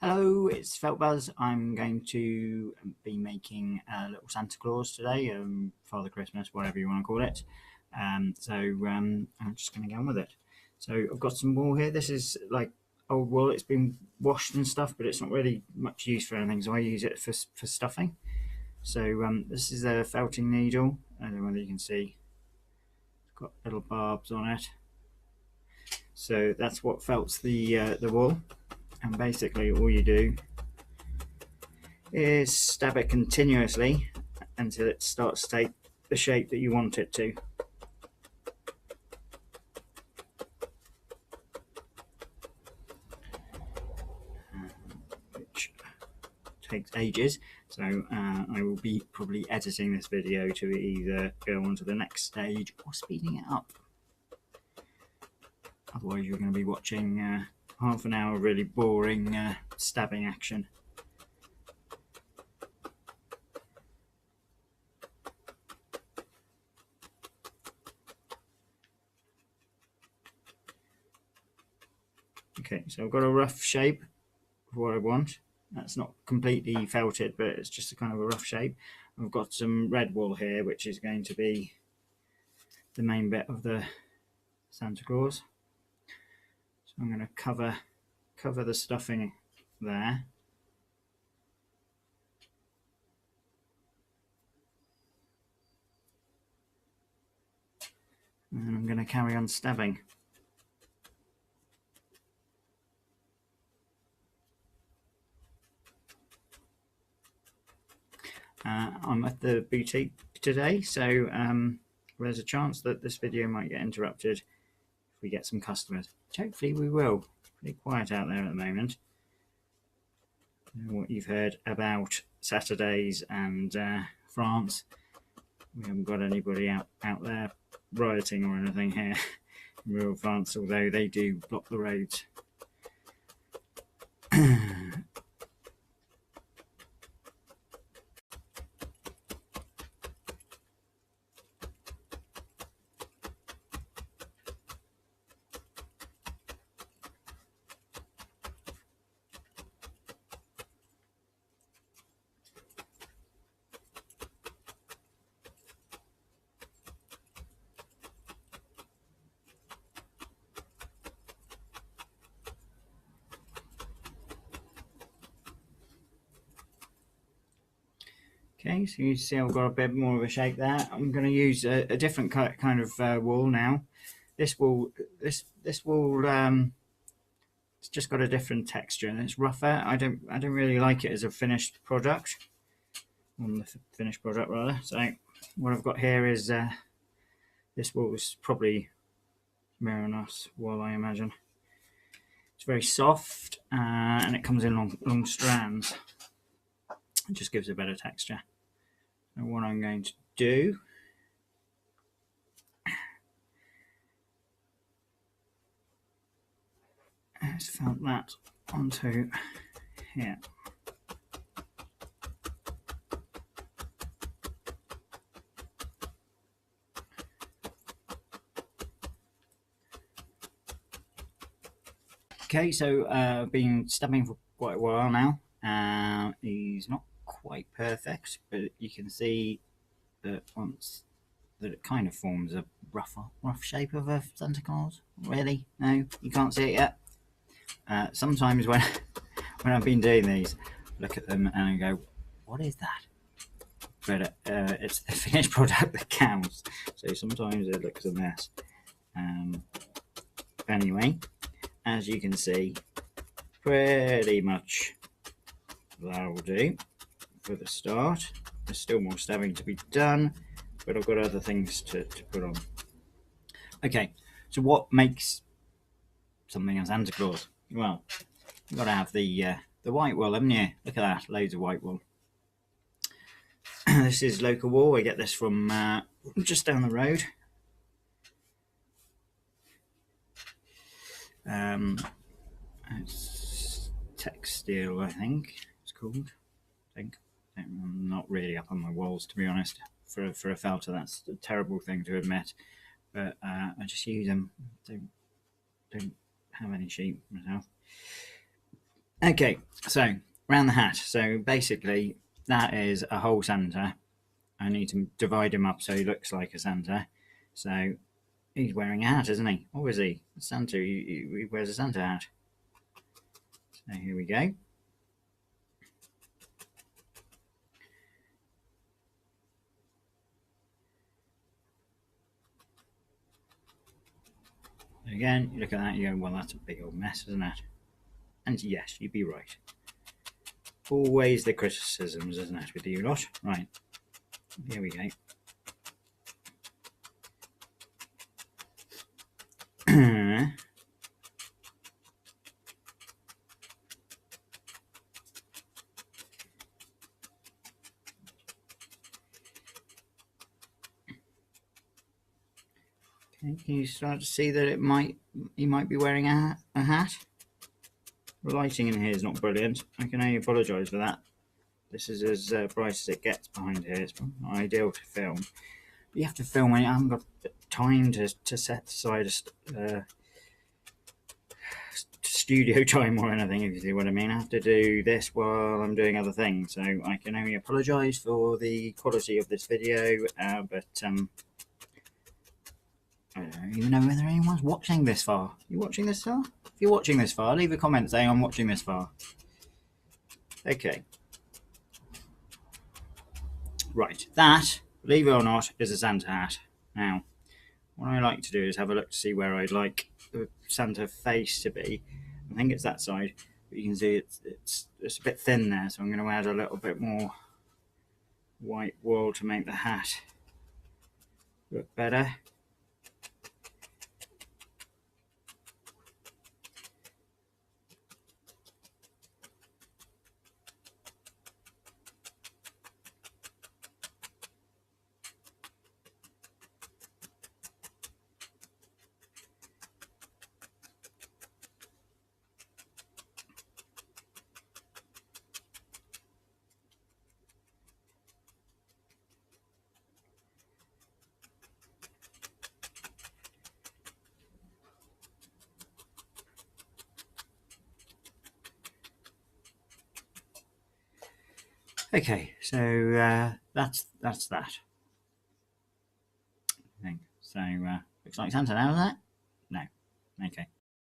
Hello, it's felt.buzz. I'm going to be making a little Santa Claus today, Father Christmas, whatever you want to call it. I'm just going to get on with it. So I've got some wool here. This is like old wool. It's been washed and stuff, but it's not really much use for anything, so I use it for stuffing. So this is a felting needle. I don't know whether you can see. It's got little barbs on it. So that's what felts the wool. And basically all you do is stab it continuously until it starts to take the shape that you want it to. Which takes ages, so I will be probably editing this video to either go on to the next stage or speeding it up. Otherwise you're going to be watching half an hour of really boring stabbing action. Okay, so I've got a rough shape of what I want. That's not completely felted, but it's just a kind of a rough shape. I've got some red wool here, which is going to be the main bit of the Santa Claus. So I'm going to cover the stuffing there. And I'm going to carry on stabbing. I'm at the boutique today, so there's a chance that this video might get interrupted if we get some customers. Hopefully we will. Pretty quiet out there at the moment. I don't know what you've heard about Saturdays and France. We haven't got anybody out there rioting or anything here in rural France, although they do block the roads. Okay, so you see I've got a bit more of a shape there. I'm going to use a different kind of wool now. This wool, it's just got a different texture and it's rougher. I don't really like it as a finished product. On the finished product rather. So what I've got here is this wool is probably Merino's wool, I imagine. It's very soft and it comes in long strands. It just gives a better texture. And what I'm going to do is felt that onto here. Okay, so I've been stabbing for quite a while now. He's not quite perfect, but you can see that once that it kind of forms a rough shape of a Santa Claus. Really? No, you can't see it yet. Sometimes when I've been doing these, I look at them and I go, "What is that?" But it's the finished product that counts. So sometimes it looks a mess. Anyway, as you can see, pretty much that'll do for the start. There's still more stabbing to be done, but I've got other things to put on. Okay, so what makes something a Santa Claus? Well, you've got to have the white wool, haven't you? Look at that, loads of white wool. This is local wool. I get this from just down the road. It's textile, I think it's called. I'm not really up on my walls, to be honest. For a felter, that's a terrible thing to admit, but I just use them. Don't have any sheep myself. Okay, so around the hat. So basically, that is a whole Santa. I need to divide him up so he looks like a Santa. So he's wearing a hat, isn't he? Or is he? Santa, he wears a Santa hat. So here we go. Again, you look at that, you go, well, that's a big old mess, isn't it? And yes, you'd be right. Always the criticisms, isn't it, with you lot? Right, here we go. Okay, can you start to see that he might be wearing a hat? The lighting in here is not brilliant. I can only apologise for that. This is as bright as it gets behind here. It's not ideal to film. But you have to film when you haven't got time to set aside studio time or anything, if you see what I mean. I have to do this while I'm doing other things, so I can only apologise for the quality of this video, but I don't even know whether anyone's watching this far. Are you watching this far? If you're watching this far, leave a comment saying I'm watching this far. Okay. Right, that, believe it or not, is a Santa hat. Now, what I like to do is have a look to see where I'd like the Santa face to be. I think it's that side, but you can see it's a bit thin there, so I'm going to add a little bit more white wool to make the hat look better. Okay, so that's that thing. So looks like Santa now, doesn't it? No. Okay.